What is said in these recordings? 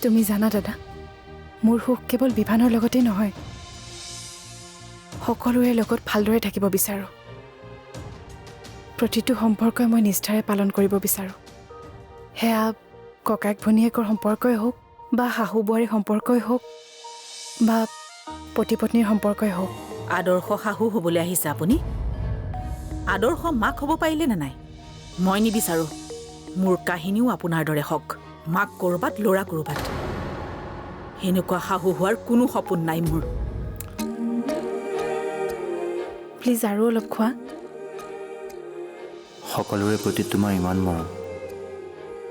তুমি জানা দাদা, মোৰ সুখ কেৱল বিভানৰ লগতেই নহয়, সকলোৰে লগত ভালদৰে থাকিব বিচাৰোঁ। প্ৰতিটো সম্পৰ্কই মই নিষ্ঠাৰে পালন কৰিব বিচাৰোঁ। সেয়া ককায়েক ভনীয়েকৰ সম্পৰ্কই হওক বা শাহু বোৱাৰীৰ সম্পৰ্কই হওক বা পতি পত্নীৰ সম্পৰ্কই হওক। আদৰ্শ শাহু হ'বলৈ আহিছে আপুনি? আদৰ্শ মাক হ'ব পাৰিলে নে নাই? মই নিবিচাৰোঁ মোৰ কাহিনীও আপোনাৰ দৰে হওক, মাক ক'ৰবাত ল'ৰা ক'ৰবাত। সেনেকুৱা শাহু হোৱাৰ কোনো সপোন নাই মোৰ। প্লিজ আৰু অলপ খোৱা। সকলোৰে প্ৰতি তোমাৰ ইমান মৰম,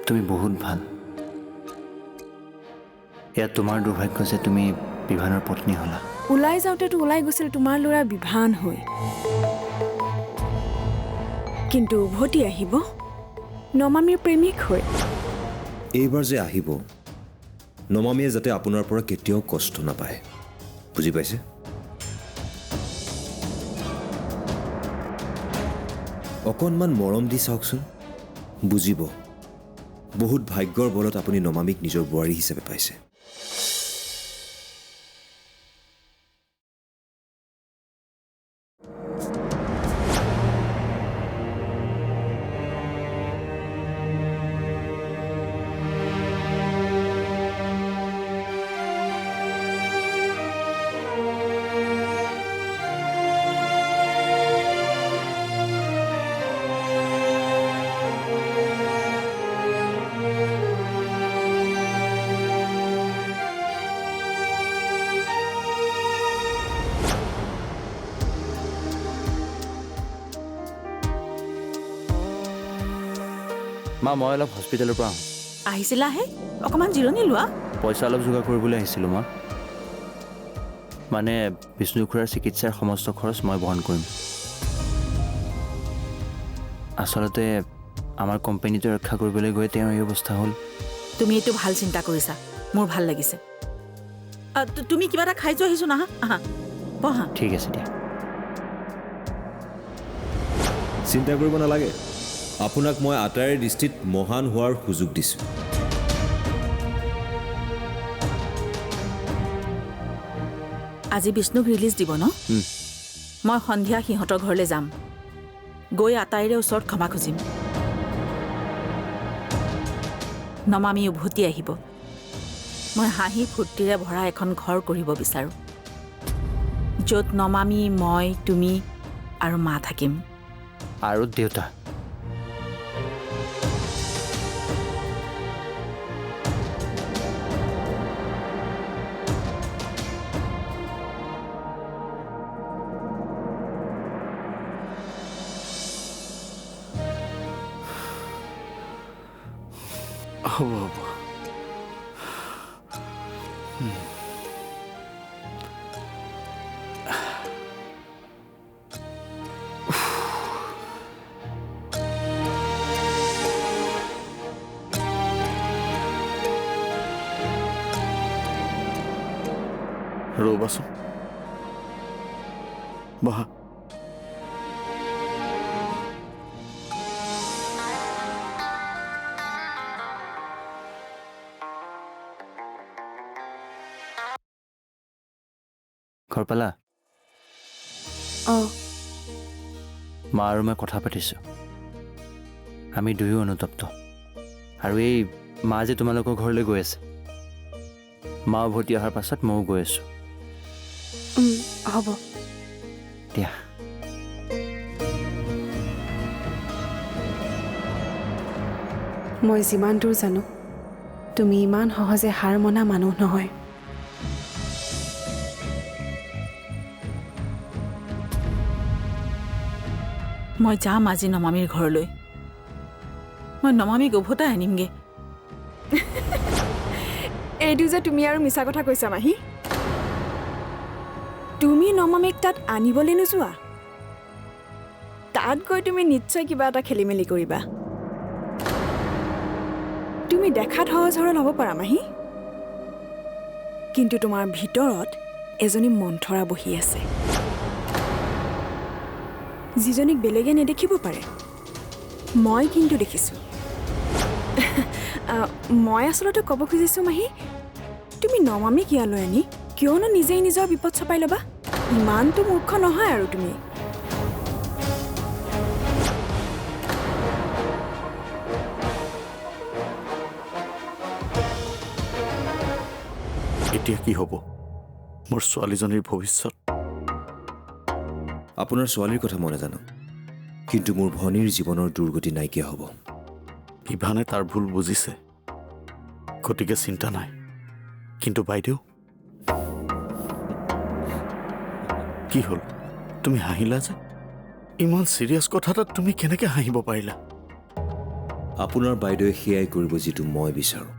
তুমি বহুত ভাল। এয়া তোমাৰ দুৰ্ভাগ্য যে তুমি বিভানৰ পত্নী হ'লা। ওলাই যাওঁতেতো ওলাই গৈছিল তোমাৰ ল'ৰা বিভান হৈ, কিন্তু উভতি আহিব নমামীৰ প্ৰেমিক হৈ। এইবাৰ যে আহিব, নমামীয়ে যাতে আপোনাৰ পৰা কেতিয়াও কষ্ট নাপায়, বুজি পাইছে? অকণমান মৰম দি চাওকচোন, বুজিব। বহুত ভাগ্যৰ বলত আপুনি নমামীক নিজৰ বোৱাৰী হিচাপে পাইছে। মা, মই অলপ হস্পিটেলৰ পৰা আহোঁ। আহিছিলাহে, অকণমান জিৰণি লোৱা। পইচা অলপ যোগাৰ কৰিবলৈ আহিছিলোঁ মা। মানে বিষ্ণু খুৰাৰ চিকিৎসাৰ সমস্ত খৰচ মই বহন কৰিম। আচলতে আমাৰ কোম্পানীটো ৰক্ষা কৰিবলৈ গৈ তেওঁৰ এই অৱস্থা হ'ল। তুমি এইটো ভাল চিন্তা কৰিছা, মোৰ ভাল লাগিছে। তুমি কিবা এটা খাই যোৱা আহিছোঁ না, আহা বহা। ঠিক আছে দিয়া। চিন্তা কৰিব নালাগে, আপোনাক মই আটাইৰে দৃষ্টিত মহান হোৱাৰ সুযোগ দিছোঁ। আজি বিষ্ণুক ৰিলিজ দিব ন? মই সন্ধিয়া সিহঁতৰ ঘৰলৈ যাম, গৈ আটাইৰে ওচৰত ক্ষমা খুজিম। নমামী উভতি আহিব। মই হাঁহি ফূৰ্তিৰে ভৰা এখন ঘৰ কৰিব বিচাৰোঁ, য'ত নমামী, মই, তুমি আৰু মা থাকিম। আৰু দেউতা। হ'ব হ'ব। ৰ'বাচোন, বহা। ঘৰ পালা? অঁ, মা আৰু মই কথা পাতিছোঁ। আমি দুয়ো অনুতপ্ত। আৰু এই মা যে তোমালোকৰ ঘৰলৈ গৈ আছে, মা উভতি অহাৰ পাছত ময়ো গৈ আছোঁ। হ'ব দিয়া। মই যিমান দূৰ জানো, তুমি ইমান সহজে হাৰ মনা মানুহ নহয়। মই যাম আজি নমামীৰ ঘৰলৈ। মই নমামীক উভতাই আনিমগে। এইটো যে তুমি আৰু মিছা কথা কৈছা মাহী। তুমি নমামীক তাত আনিবলৈ নোযোৱা, তাত গৈ তুমি নিশ্চয় কিবা এটা খেলি মেলি কৰিবা। তুমি দেখাত সহজ সৰল হ'ব পাৰা মাহী, কিন্তু তোমাৰ ভিতৰত এজনী মন্থৰা বহি আছে, যিজনীক বেলেগে নেদেখিব পাৰে। মই কিন্তু দেখিছোঁ। মই আচলতে ক'ব খুজিছোঁ মাহী, তুমি নমামিক ইয়ালৈ আনি কিয়নো নিজেই নিজৰ বিপদ চপাই ল'বা? ইমানটো মূৰ্খ নহয় আৰু তুমি। এতিয়া কি হ'ব মোৰ ছোৱালীজনীৰ ভৱিষ্যত? আপোনাৰ ছোৱালীৰ কথা মই নাজানো, কিন্তু মোৰ ভনীৰ জীৱনৰ দুৰ্গতি নাইকিয়া হ'ব। ইভানে তাৰ ভুল বুজিছে, গতিকে চিন্তা নাই। কিন্তু বাইদেউ, কি হ'ল? তুমি হাঁহিলা যে? ইমান চিৰিয়াছ কথা এটাত তুমি কেনেকৈ হাঁহিব পাৰিলা? আপোনাৰ বাইদেৱে সেয়াই কৰিব যিটো মই বিচাৰোঁ,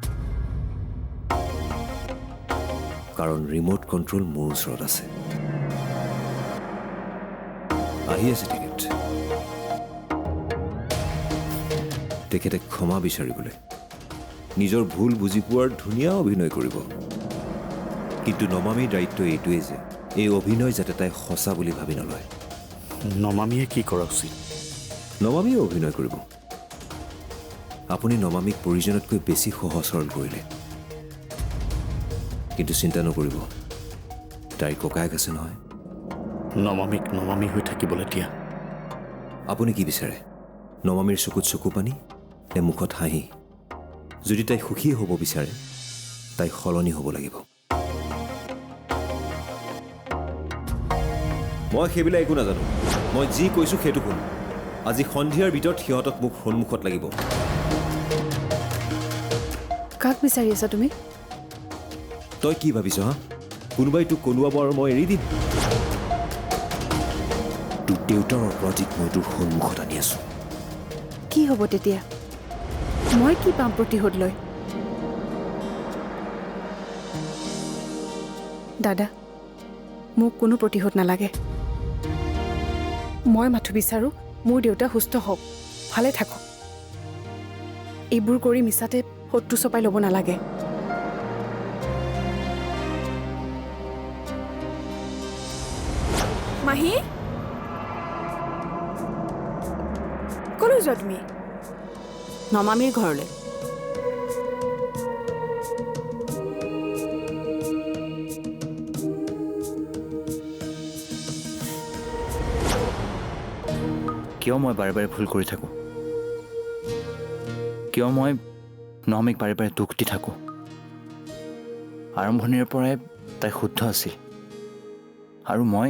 কাৰণ ৰিম'ট কণ্ট্ৰল মোৰ ওচৰত আছে। আহি আছে টিকেট। তেখেতে ক্ষমা বিচাৰিবলৈ নিজৰ ভুল বুজি পোৱাৰ ধুনীয়া অভিনয় কৰিব, কিন্তু নমামীৰ দায়িত্ব এইটোৱেই যে এই অভিনয় যাতে তাই সঁচা বুলি ভাবি নলয়। নমামীয়ে কি কৰা উচিত? নমামীয়ে অভিনয় কৰিব। আপুনি নমামীক প্ৰয়োজনতকৈ বেছি সহজ সৰল কৰিলে, কিন্তু চিন্তা নকৰিব, তাইৰ ককায়েক আছে নহয়। নমামীক নমামী হৈ থাকিবলৈ দিয়া। আপুনি কি বিচাৰে? নমামীৰ চকুত চকু পানী নে মুখত হাঁহি? যদি তাই সুখী হ'ব বিচাৰে, তাই সলনি হ'ব লাগিব। মই সেইবিলাক একো নাজানো। মই যি কৈছোঁ সেইটো শুন। আজি সন্ধিয়াৰ ভিতৰত সিহঁতক মোক সন্মুখত লাগিব। কাক বিচাৰি আছা তুমি? তই কি ভাবিছ হা? কোনোবাই তোক কলোৱাব আৰু মই এৰি দিম? তোৰ দেউতাৰ অপৰাধীক মই তোৰ সন্মুখত আনি আছোঁ। কি হ'ব তেতিয়া? মই কি পাম প্ৰতিশোধ লৈ? দাদা, মোক কোনো প্ৰতিশোধ নালাগে। মই মাথো বিচাৰোঁ মোৰ দেউতা সুস্থ হওক, ভালে থাকক। এইবোৰ কৰি মিছাতে শত্ৰু চপাই ল'ব নালাগে। মাহী, ক'লৈ যোৱা তুমি? নমামীৰ ঘৰলৈ। কিয় মই বাৰে বাৰে ভুল কৰি থাকোঁ? কিয় মই নমামীক বাৰে বাৰে দুখ দি থাকোঁ? আৰম্ভণিৰ পৰাই তাই শুদ্ধ আছিল, আৰু মই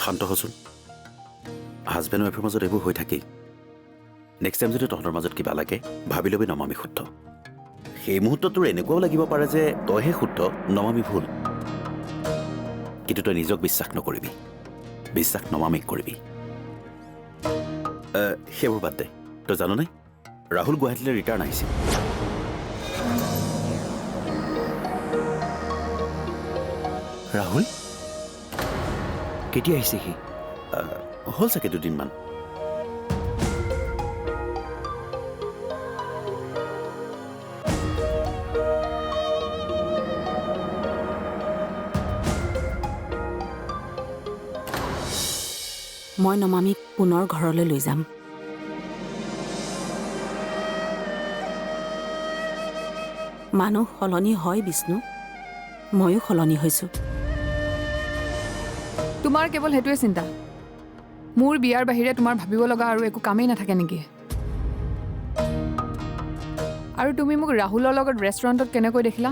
শান্ত হচোন। হাজবেণ্ড ৱাইফৰ মাজত এইবোৰ হৈ থাকেই। নেক্সট টাইম যদি তহঁতৰ মাজত কিবা লাগে, ভাবি ল'বি নমামী শুদ্ধ। সেই মুহূৰ্তত তোৰ এনেকুৱাও লাগিব পাৰে যে তইহে শুদ্ধ, নমামী ভুল। কিন্তু তই নিজক বিশ্বাস নকৰিবি, বিশ্বাস নমামীক কৰিবি। সেইবোৰ বাদ দে। তই জান নাই, ৰাহুল গুৱাহাটীলৈ ৰিটাৰ্ণ আহিছিল। ৰাহুল কেতিয়া আহিছে সি? হ'ল চাগে দুদিনমান। মই নমামীক পুনৰ ঘৰলৈ লৈ যাম। মানুহ সলনি হয় বিষ্ণু, ময়ো সলনি হৈছোঁ। তোমাৰ কেৱল সেইটোৱে চিন্তা? মোৰ বিয়াৰ বাহিৰে তোমাৰ ভাবিব লগা আৰু একো কামেই নাথাকে নেকি? আৰু তুমি মোক ৰাহুলৰ লগত ৰেষ্টুৰেণ্টত কেনেকৈ দেখিলা?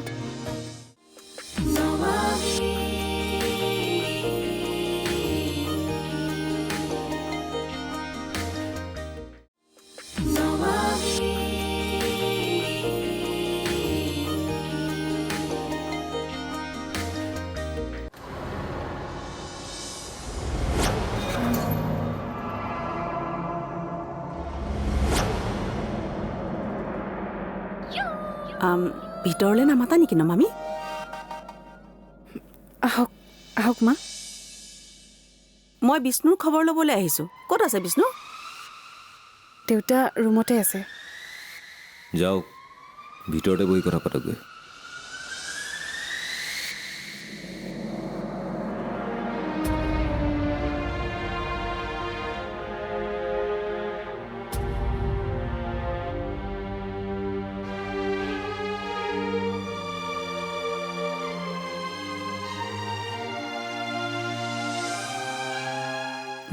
ভিতৰলৈ নামাতা নেকি নমামী? আহক আহক মা। মই বিষ্ণুৰ খবৰ ল'বলৈ আহিছোঁ। ক'ত আছে বিষ্ণু? দেউতা ৰুমতে আছে। যাওক, ভিতৰতে বহি কথা পাতকগৈ।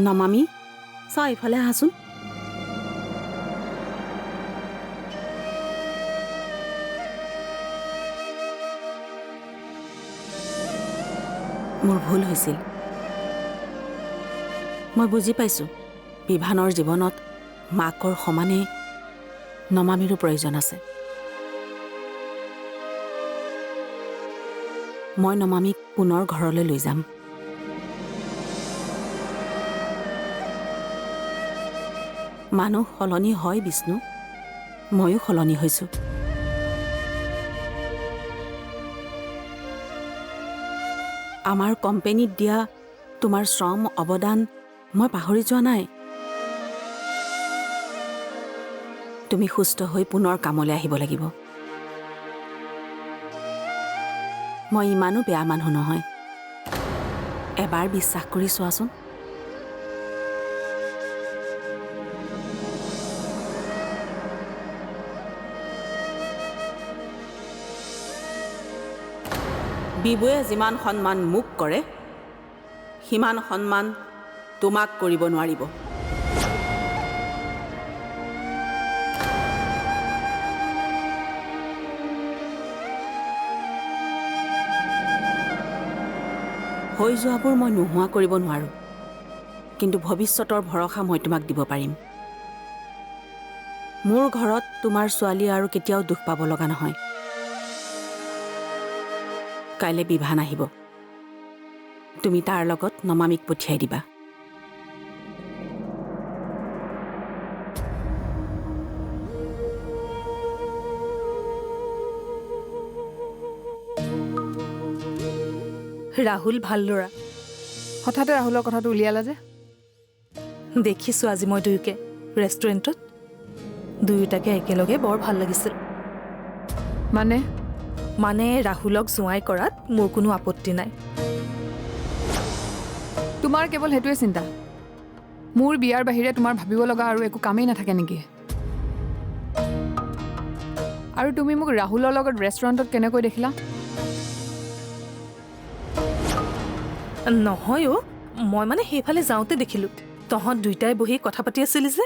নমামি চাওঁ এইফালে আহাচোন। মোৰ ভুল হৈছিল। মই বুজি পাইছোঁ বিভানৰ জীৱনত মাকৰ সমানে নমামিৰো প্ৰয়োজন আছে। মই নমামিক পুনৰ ঘৰলৈ লৈ যাম। মানুহ সলনি হয় বিষ্ণু, ময়ো সলনি হৈছোঁ। আমাৰ কোম্পেনীত দিয়া তোমাৰ শ্ৰম অৱদান মই পাহৰি যোৱা নাই। তুমি সুস্থ হৈ পুনৰ কামলৈ আহিব লাগিব। মই ইমানো বেয়া মানুহ নহয়, এবাৰ বিশ্বাস কৰি চোৱাচোন। বিবুৱে যিমান সন্মান মোক কৰে সিমান সন্মান তোমাক কৰিব নোৱাৰিব। হৈ যোৱাবোৰ মই নোহোৱা কৰিব নোৱাৰোঁ, কিন্তু ভৱিষ্যতৰ ভৰসা মই তোমাক দিব পাৰিম। মোৰ ঘৰত তোমাৰ ছোৱালী আৰু কেতিয়াও দুখ পাব লগা নহয়। কাইলৈ বিভান আহিব, তুমি তাৰ লগত নমামিক পঠিয়াই দিবা। ৰাহুল ভাল ল'ৰা। হঠাতে ৰাহুলৰ কথাটো উলিয়ালা যে? দেখিছোঁ আজি মই দুয়োকে ৰেষ্টুৰেণ্টত, দুয়োটাকে একেলগে বৰ ভাল লাগিছিল। মানে ৰাহুলক জোঁৱাই কৰাত মোৰ কোনো আপত্তি নাই। তোমাৰ কেৱল সেইটোৱে চিন্তা? মোৰ বিয়াৰ বাহিৰে তোমাৰ ভাবিব লগা আৰু একো কামেই নাথাকে নেকি? আৰু তুমি মোক ৰাহুলৰ লগত ৰেষ্টুৰেণ্টত কেনেকৈ দেখিলা? নহয় অ', মই মানে সেইফালে যাওঁতে দেখিলোঁ তহঁত দুয়োটাই বহি কথা পাতি আছিলি যে।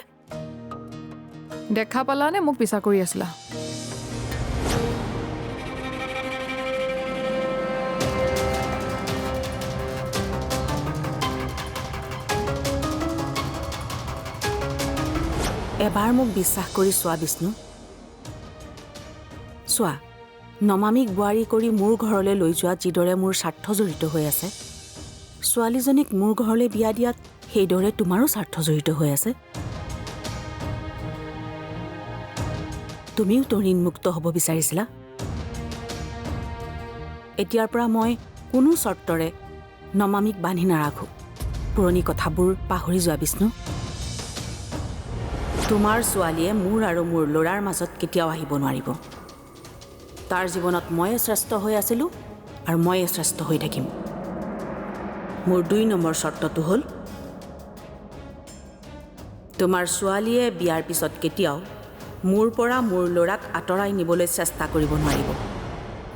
দেখা পালা নে মোক পিছা কৰি আছিলা? এবাৰ মোক বিশ্বাস কৰি চোৱা বিষ্ণু। চোৱা, নমামিক বোৱাৰী কৰি মোৰ ঘৰলৈ লৈ যোৱা যিদৰে মোৰ স্বাৰ্থ জড়িত হৈ আছে, ছোৱালীজনীক মোৰ ঘৰলৈ বিয়া দিয়াত সেইদৰে তোমাৰো স্বাৰ্থ জড়িত হৈ আছে। তুমিও তো ঋণমুক্ত হ'ব বিচাৰিছিলা। এতিয়াৰ পৰা মই কোনো চৰ্তৰে নমামিক বান্ধি নাৰাখোঁ। পুৰণি কথাবোৰ পাহৰি যোৱা বিষ্ণু। তোমাৰ ছোৱালীয়ে মোৰ আৰু মোৰ ল'ৰাৰ মাজত কেতিয়াও আহিব নোৱাৰিব। তাৰ জীৱনত ময়ে শ্ৰেষ্ঠ হৈ আছিলোঁ আৰু ময়ে শ্ৰেষ্ঠ হৈ থাকিম। মোৰ ২ নম্বৰ চৰ্তটো হ'ল, তোমাৰ ছোৱালীয়ে বিয়াৰ পিছত কেতিয়াও মোৰ পৰা মোৰ ল'ৰাক আঁতৰাই নিবলৈ চেষ্টা কৰিব নোৱাৰিব।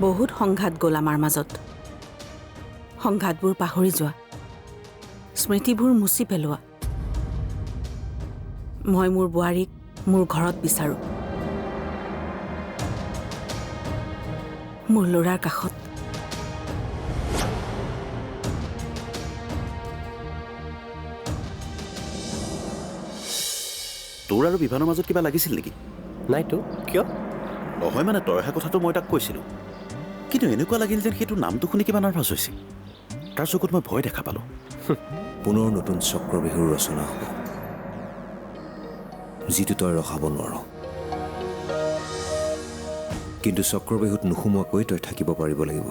বহুত সংঘাত গ'ল আমাৰ মাজত। সংঘাতবোৰ পাহৰি যোৱা, স্মৃতিবোৰ মুচি পেলোৱা। মই মোৰ বোৱাৰীক মোৰ ঘৰত বিচাৰোঁ, মোৰ ল'ৰাৰ কাষত। তোৰ আৰু বিভানৰ মাজত কিবা লাগিছিল নেকি? নাইতো, কিয়? নহয় মানে তই অহা কথাটো মই তাক কৈছিলোঁ, কিন্তু এনেকুৱা লাগিল যেন সেইটো নামটো শুনি কিবা নাৰ্ভাছ হৈছিল। তাৰ চকুত মই ভয় দেখা পালোঁ। পুনৰ নতুন চক্ৰবেহুৰ ৰচনা হ'ব, যিটো তই ৰখাব নোৱাৰ। কিন্তু চক্ৰবেহুত নোসোমোৱাকৈ তই থাকিব পাৰিব লাগিব।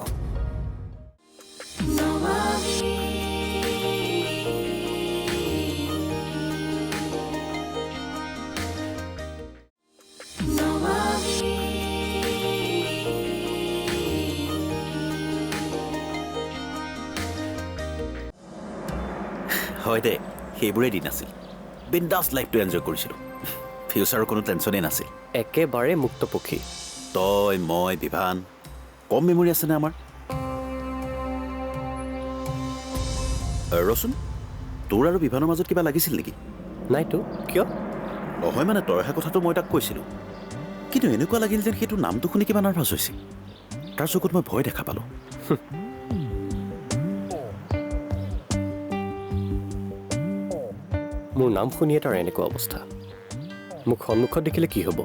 হয় দে, সেইবোৰেই দিন আছিল। বিন্দাছ লাইফটো এনজয় কৰিছিলোঁ। ফিউচাৰৰ কোনো টেনশ্যনেই নাছিল। একেবাৰে মুক্ত পক্ষী। তই, মই, বিভান, কম মেমৰি আছেনে আমাৰ? ৰচোন, তোৰ আৰু বিভানৰ মাজত কিবা লাগিছিল নেকি? নাইতো, কিয়? নহয় মানে তই অহা কথাটো মই তাক কৈছিলোঁ, কিন্তু এনেকুৱা লাগিল যেন সেইটো নামটো শুনি কিবা নাৰ্ভাছ হৈছিল। তাৰ চকুত মই ভয় দেখা পালোঁ। মোৰ নাম শুনিয়ে তাৰ এনেকুৱা অৱস্থা। মোক সন্মুখত দেখিলে কি হ'ব?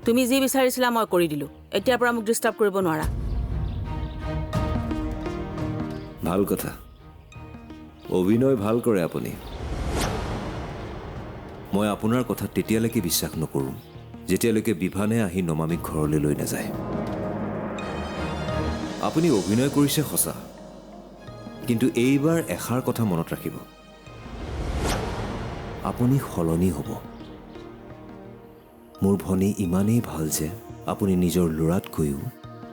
তুমি যি বিচাৰিছিলা মই কৰি দিলোঁ। এতিয়াৰ পৰা মোক ডিষ্টাৰ্ব কৰিব নোৱাৰা। ভাল কথা, অভিনয় ভাল কৰে আপুনি। মই আপোনাৰ কথাত তেতিয়ালৈকে বিশ্বাস নকৰোঁ যেতিয়ালৈকে বিভানে আহি নমামিক ঘৰলৈ লৈ নাযায়। আপুনি অভিনয় কৰিছে সঁচা, কিন্তু এইবাৰ এষাৰ কথা মনত ৰাখিব, আপুনি সলনি হ'ব। মোৰ ভনী ইমানেই ভাল যে আপুনি নিজৰ ল'ৰাতকৈও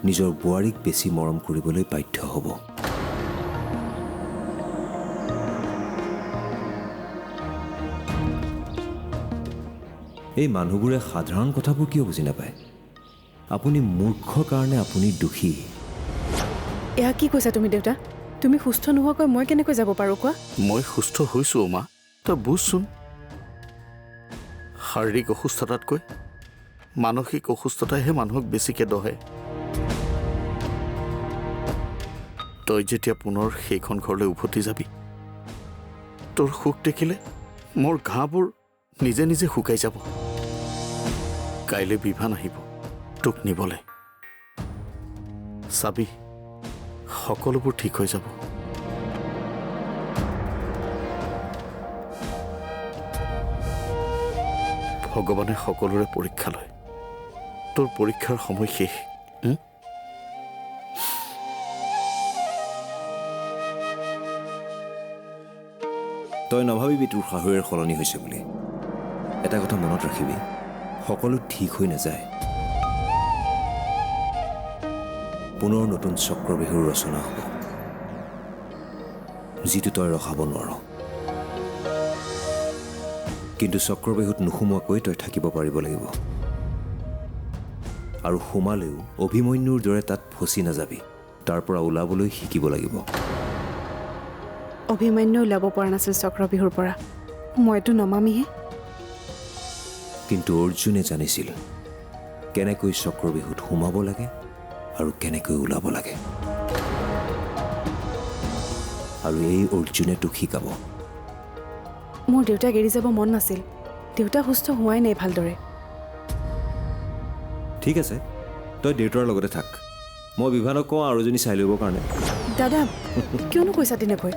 নিজৰ বোৱাৰীক বেছি মৰম কৰিবলৈ বাধ্য হ'ব। এই মানুহবোৰে সাধাৰণ কথাবোৰ কিয় বুজি নাপায়? আপুনি মূৰ্খ কাৰণে আপুনি দোষী। এয়া কি কৈছা তুমি দেউতা? তুমি সুস্থ নোহোৱাকৈ মই কেনেকৈ যাব পাৰোঁ কোৱা? মই সুস্থ হৈছোঁ মা, তই বুজচোন। শাৰীৰিক অসুস্থতাতকৈ মানসিক অসুস্থতাইহে মানুহক বেছিকৈ দহে। তই যেতিয়া পুনৰ সেইখন ঘৰলৈ উভতি যাবি, তোৰ সুখ দেখিলে মোৰ ঘাঁবোৰ নিজে নিজে শুকাই যাব। কাইলৈ বিভান আহিব তোক নিবলৈ। চাবি, সকলোবোৰ ঠিক হৈ যাব। ভগৱানে সকলোৰে পৰীক্ষা লয়। তোৰ পৰীক্ষাৰ সময় শেষ। তই নাভাবিবি তোৰ শাহুৱেৰ সলনি হৈছে বুলি। এটা কথা মনত ৰাখিবি, সকলো ঠিক হৈ নাযায়। পুনৰ নতুন চক্ৰবেহুৰ ৰচনা হ'ব, যিটো তই ৰখাব নোৱাৰ। কিন্তু চক্ৰবেহুত নোসোমোৱাকৈ তই থাকিব পাৰিব লাগিব, আৰু সোমালেও অভিমন্যুৰ দৰে তাত ফচি নাযাবি। তাৰ পৰা ওলাবলৈ শিকিব লাগিব। অভিমন্যু ওলাব পৰা নাছিল চক্ৰবিহুৰ পৰা, মইতো নমামিহে। কিন্তু অৰ্জুনে জানিছিল কেনেকৈ চক্ৰবিহুত সোমাব লাগে আৰু কেনেকৈ ওলাব লাগে, আৰু এই অৰ্জুনে তোক শিকাব। মোৰ দেউতাক এৰি যাব মন নাছিল। দেউতা সুস্থ হোৱাই নাই ভালদৰে। ঠিক আছে, তই দেউতাৰ লগতে থাক। মই বিভানক কওঁ আৰু এজনী চাই ল'বৰ কাৰণে। দাদা, কিয়নো কৈছা তেনেকৈ?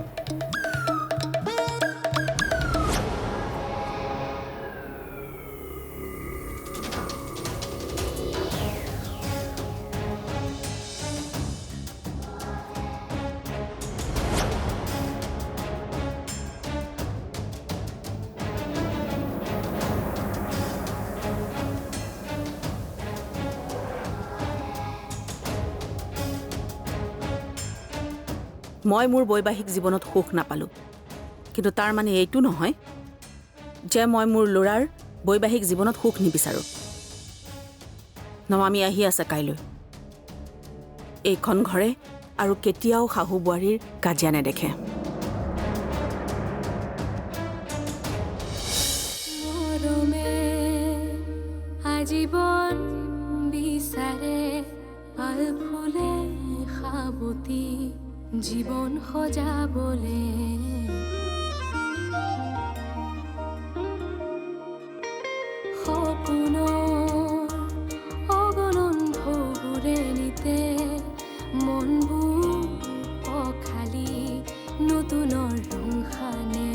মই মোৰ বৈবাহিক জীৱনত সুখ নাপালোঁ, কিন্তু তাৰ মানে এইটো নহয় যে মই মোৰ ল'ৰাৰ বৈবাহিক জীৱনত সুখ নিবিচাৰোঁ। নমামি আহি আছে কাইলৈ। এইখন ঘৰে আৰু কেতিয়াও শাহু বোৱাৰীৰ কাজিয়া নেদেখে। আজীবন বিচাৰে আল ফুলে সাবতি জীৱন সজাবলে। সপোনৰ অগণন ঢৌবোৰে নিতে মনবোৰ অখালি নতুনৰ ৰং সানে।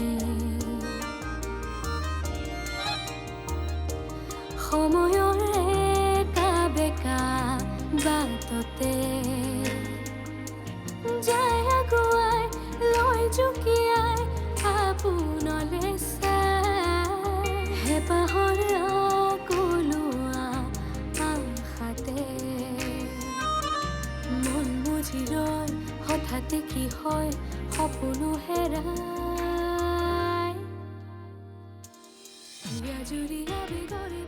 সময়ৰ একা বেকা বাটতে যায় আগুৱাই লৈ জুকিয়াই আপোনলে চাই। হেঁপাহৰ আকলোৱা আশাতে মন বুজি ৰয়, হঠাতে কি হয় সপোনো হেৰাই। জুৰি আবেগৰে